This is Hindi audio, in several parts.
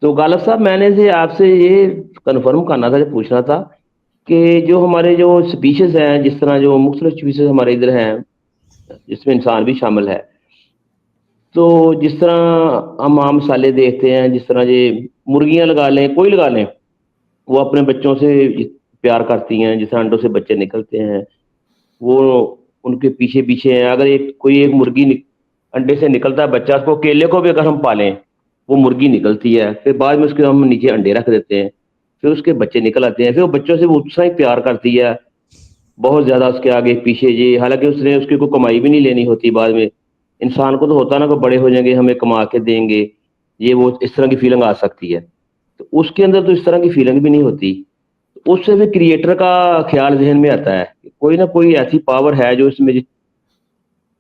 तो गालिब साहब मैंने से आपसे ये कन्फर्म करना था, पूछना था कि जो हमारे जो स्पीशीज़ हैं, जिस तरह जो मुख्तलिफ स्पीशीज़ हमारे इधर हैं, जिसमें इंसान भी शामिल है। तो जिस तरह हम आम मिसालें देखते हैं, जिस तरह ये मुर्गियाँ लगा लें, कोई लगा लें, वो अपने बच्चों से प्यार करती हैं, जिस तरह अंडों से बच्चे निकलते हैं, वो उनके पीछे-पीछे हैं। अगर एक कोई एक मुर्गी नि अंडे से निकलता है बच्चा, उसको केले को भी अगर हम पालें, वो मुर्गी निकलती है, फिर बाद में उसके हम नीचे अंडे रख देते हैं, फिर उसके बच्चे निकल आते हैं, फिर वो बच्चों से वो उतना ही प्यार करती है, बहुत ज़्यादा उसके आगे-पीछे जी, हालाँकि उसने उसकी कोई कमाई भी नहीं लेनी होती बाद में। इंसान को तो होता है ना कि बड़े हो जाएँगे, हमें कमा के देंगे, ये वो इस तरह की फीलिंग आ सकती है। तो उसके अंदर तो इस तरह की फीलिंग भी नहीं होती। उससे भी क्रिएटर का ख़्याल ज़हन में आता है, कि कोई ना कोई ऐसी पावर है जो इसमें ज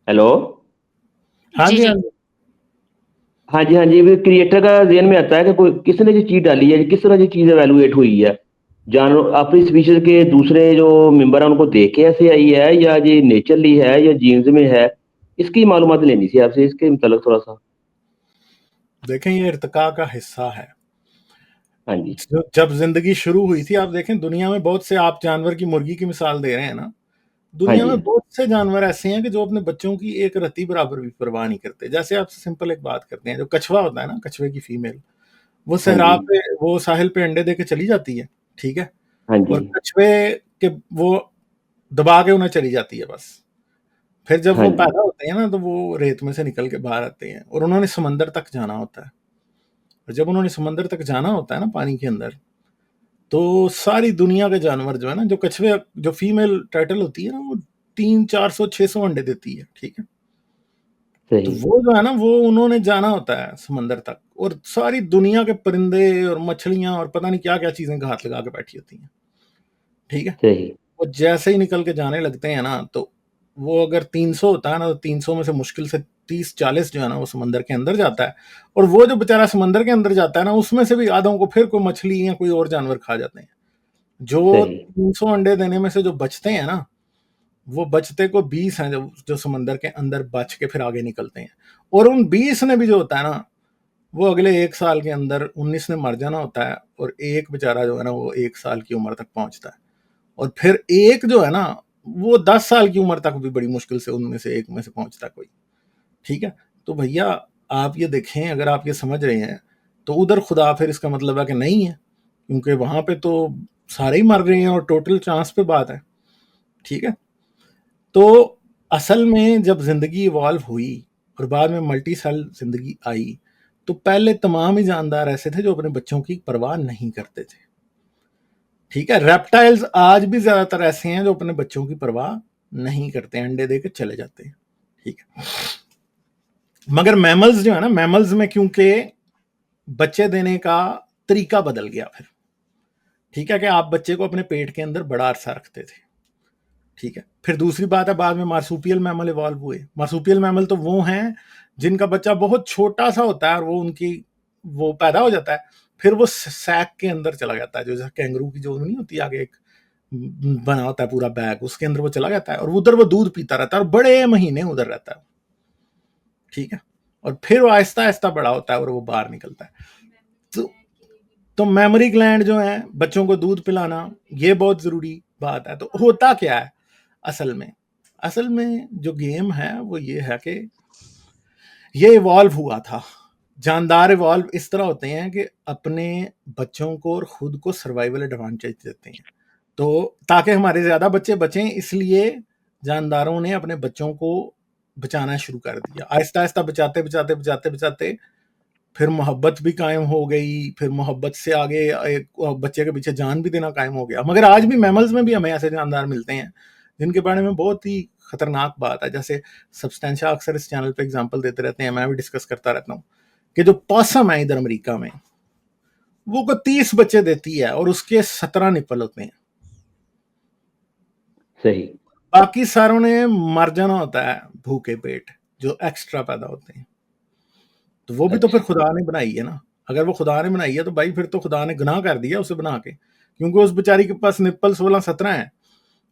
हेलो? हाँ जी, जी, हाँ जी। जी। हाँ जी, हाँ जी, वो क्रिएटर का ज़हन में आता है कि कोई किसने ये चीज़ डाली है, किस तरह ये चीज़ इवैल्यूएट हुई है। अपनी स्पीशीज़ के दूसरे जो मेंबर हैं उनको देख के ऐसे आई है या ये नेचुरली है या जीन्स में है? इसकी मालूमात लेनी थी आपसे, इसके मतलब थोड़ा-सा। देखें, ये इर्तिका का हिस्सा है। हाँ जी। जब ज़िंदगी शुरू हुई थी, आप देखें दुनिया में बहुत से, आप जानवर की मुर्गी की मिसाल दे रहे हैं ना, हाँ दुनिया जी। में बहुत से जानवर ऐसे हैं कि जो अपने बच्चों की एक रत्ती बराबर भी परवाह नहीं करते। जैसे आपसे सिंपल एक बात करते हैं, जो कछुआ होता है ना, कछुए की फीमेल, वो हाँ सहरा जी। पे, वो साहिल पे अंडे दे के चली जाती है, ठीक है? हाँ जी। और कछुए के वो दबा के उन्हें चली जाती है बस। फिर जब हाँ वो जी। पैदा होते हैं ना, तो वो रेत में से निकल के बाहर आते हैं और उन्होंने समंदर तक जाना होता है। और जब उन्होंने समंदर तक जाना होता है ना, पानी के अंदर, तो सारी दुनिया के जानवर जो है ना, जो कछुए, जो फीमेल टर्टल होती है ना, वो 300-400-600 अंडे देती है, ठीक है? तो सही। वो जो है ना, वो उन्होंने जाना होता है समंदर तक, और सारी दुनिया के परिंदे और मछलियां और पता नहीं क्या क्या चीजें घात लगा के बैठी होती हैं, ठीक है? सही। वो जैसे ही निकल के जाने लगते हैं ना, तो वो अगर 300 होता है ना, तो 300 में से मुश्किल से 30-40 जो है ना, वो समंदर के अंदर जाता है। और वो जो बेचारा समंदर के अंदर जाता है ना, उसमें से भी आधों को फिर कोई मछली या कोई और जानवर खा जाते हैं। जो सही। 300 अंडे देने में से जो बचते हैं ना, वो बचते को 20 हैं, जो जो समंदर के अंदर बच के फिर आगे निकलते हैं। और उन 20 ने भी जो होता है ना, वो अगले 1 साल के अंदर 19 ने मर जाना होता है, और एक बेचारा जो है ना, वो 1 साल की उम्र तक पहुंचता है। और फिर एक जो है ना, वो 10 साल की उम्र तक भी बड़ी मुश्किल से उनमें से एक में से पहुंचता है कोई, ठीक है? तो भैया, आप ये देखें, अगर आप ये समझ रहे हैं, तो उधर खुदा फिर इसका मतलब है कि नहीं है, क्योंकि वहां पे तो सारे ही मर रहे हैं और टोटल चांस पे बात है, ठीक है? तो असल में जब जिंदगी इवॉल्व हुई और बाद में मल्टी सेल जिंदगी आई, तो पहले तमाम ही जानदार ऐसे थे जो अपने बच्चों की परवाह नहीं करते थे, ठीक है? रेप्टाइल्स आज भी ज्यादातर ऐसे हैं जो अपने बच्चों की परवाह नहीं करते, अंडे दे के चले जाते हैं, ठीक है? मगर मैमल्स जो है ना, मैमल्स में क्योंकि बच्चे देने का तरीका बदल गया फिर, ठीक है? कि आप बच्चे को अपने पेट के अंदर बड़ा अरसा रखते थे, ठीक है? फिर दूसरी बात है, बाद में मार्सूपियल मैमल इवॉल्व हुए। मार्सूपियल मैमल तो वो हैं जिनका बच्चा बहुत छोटा सा होता है और वो उनकी, वो पैदा हो जाता है, फिर वो सैक के अंदर चला जाता है, जो जैसे कैंगरू की जो नहीं होती, आगे एक बना होता है पूरा बैग, उसके अंदर वो चला जाता है और उधर वो दूध पीता रहता है और बड़े महीने उधर रहता है, ठीक है? और फिर वो आहिस्ता आहिस्ता बड़ा होता है और वो बाहर निकलता है। तो तो मेमोरी ग्लैंड जो है, बच्चों को दूध पिलाना, ये बहुत जरूरी बात है। तो होता क्या है असल में? असल में जो गेम है वो ये है कि ये इवॉल्व हुआ था। जानदार इवॉल्व इस तरह होते हैं कि अपने बच्चों को और खुद को सर्वाइवल एडवांटेज देते हैं। तो ताकि हमारे ज्यादा बच्चे बचें, इसलिए जानदारों ने अपने बच्चों को बचाना शुरू कर दिया। आहिस्ता आहिस्ता बचाते बचाते बचाते बचाते फिर मोहब्बत भी कायम हो गई, फिर मोहब्बत से आगे एक बच्चे के पीछे जान भी देना कायम हो गया। मगर आज भी मैमल्स में भी हमें ऐसे जानदार मिलते हैं जिनके बारे में बहुत ही खतरनाक बात है। जैसे सब्सटेंशिया अक्सर इस चैनल पे एग्जांपल देते रहते हैं, मैं भी डिस्कस करता रहता हूँ कि जो पॉसम है इधर अमेरिका में, वो को 30 बच्चे देती है और उसके 17 निपल होते हैं। सही। बाकी सारों ने मर जाना होता है भूखे पेट, जो एक्स्ट्रा पैदा होते हैं। तो वो भी तो फिर अच्छा। खुदा ने बनाई है ना। अगर वो खुदा ने बनाई है तो भाई फिर तो खुदा ने गुनाह कर दिया उसे बना के, क्योंकि उस बेचारी के पास निप्पल 16-17 है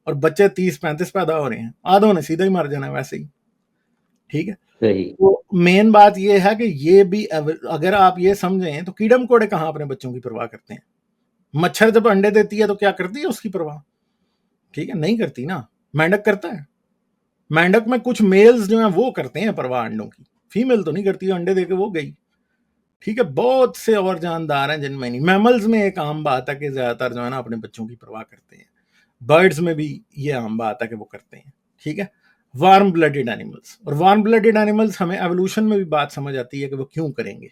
और बच्चे 30-35 पैदा हो रहे हैं, आधों ने सीधा ही मर जाना है वैसे ही, ठीक है? सही। तो मेन बात ये है कि ये भी अगर आप ये समझें तो कीड़े मकोड़े कहाँ अपने बच्चों की परवाह करते हैं। मच्छर जब अंडे देती है तो क्या करती है उसकी परवाह? ठीक है, नहीं करती ना। मेंढक करता है? मेंढक में कुछ मेल्स जो हैं वो करते हैं परवाह अंडों की, फीमेल तो नहीं करती, अंडे देके वो गई। ठीक है, बहुत से और जानदार हैं जिनमें नहीं। मैमल्स में एक आम बात है कि ज्यादातर जो है ना अपने बच्चों की परवाह करते हैं। बर्ड्स में भी ये आम बात है कि वो करते हैं। ठीक है, वार्म ब्लडेड एनिमल्स, और वार्म ब्लडेड एनिमल्स हमें एवोल्यूशन में भी बात समझ आती है कि वो क्यों करेंगे।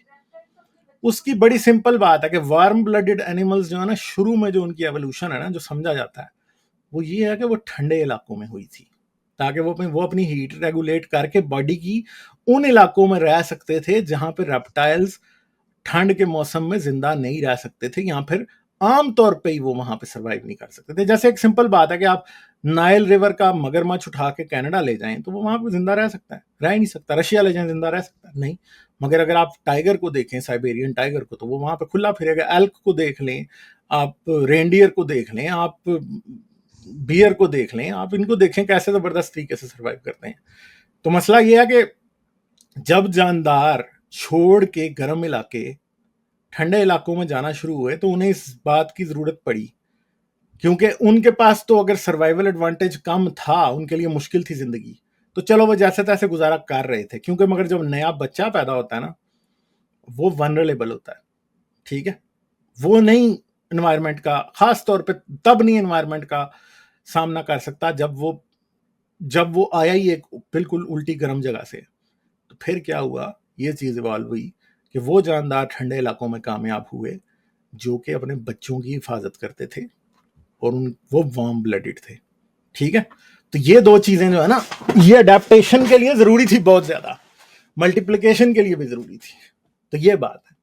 उसकी बड़ी सिंपल बात है कि वार्म ब्लडेड एनिमल्स जो है ना, शुरू में जो उनकी एवोल्यूशन है ना, जो समझा जाता है वो ये है कि वो ठंडे इलाकों में हुई थी, ताकि वो अपनी हीट रेगुलेट करके बॉडी की उन इलाकों में रह सकते थे जहां पे रेप्टाइल्स ठंड के मौसम में जिंदा नहीं रह सकते थे, या फिर आमतौर पे ही वो वहां पे सरवाइव नहीं कर सकते थे। जैसे एक सिंपल बात है कि आप नाइल रिवर का मगरमच्छ उठा के कनाडा ले जाएं तो वो वहां पे जिंदा रह सकता है? रह ही नहीं सकता। रशिया ले जाएं, जिंदा रह सकता है? नहीं। मगर अगर आप टाइगर को देखें, साइबेरियन टाइगर को, तो वो वहां पे खुला फिरेगा। एल्क को देख लें आप, रेंडियर को देख लें आप, बियर को देख लें आप, इनको देखें कैसे जबरदस्त तरीके से सर्वाइव करते हैं। तो मसला यह है कि जब जानदार छोड़ के गर्म इलाके ठंडे इलाकों में जाना शुरू हुए तो उन्हें इस बात की जरूरत पड़ी, क्योंकि उनके पास तो अगर सर्वाइवल एडवांटेज कम था, उनके लिए मुश्किल थी जिंदगी, तो चलो वो जैसे तैसे गुजारा कर रहे थे। क्योंकि मगर जब नया बच्चा पैदा होता है ना, वो वनरेबल होता है। ठीक है, वो नहीं एनवायरनमेंट का, खास तौर पे तब नहीं एनवायरनमेंट का सामना कर सकता जब वो आया ही एक बिल्कुल उल्टी गर्म जगह से। तो फिर क्या हुआ, ये चीज इवॉल्व हुई कि वो जानदार ठंडे इलाकों में कामयाब हुए जो कि अपने बच्चों की हिफाजत करते थे, और वो वार्म ब्लडेड थे। ठीक है, तो ये दो चीजें जो है ना, ये अडेप्टेशन के लिए जरूरी थी बहुत ज्यादा, मल्टीप्लिकेशन के लिए भी जरूरी थी। तो ये बात है।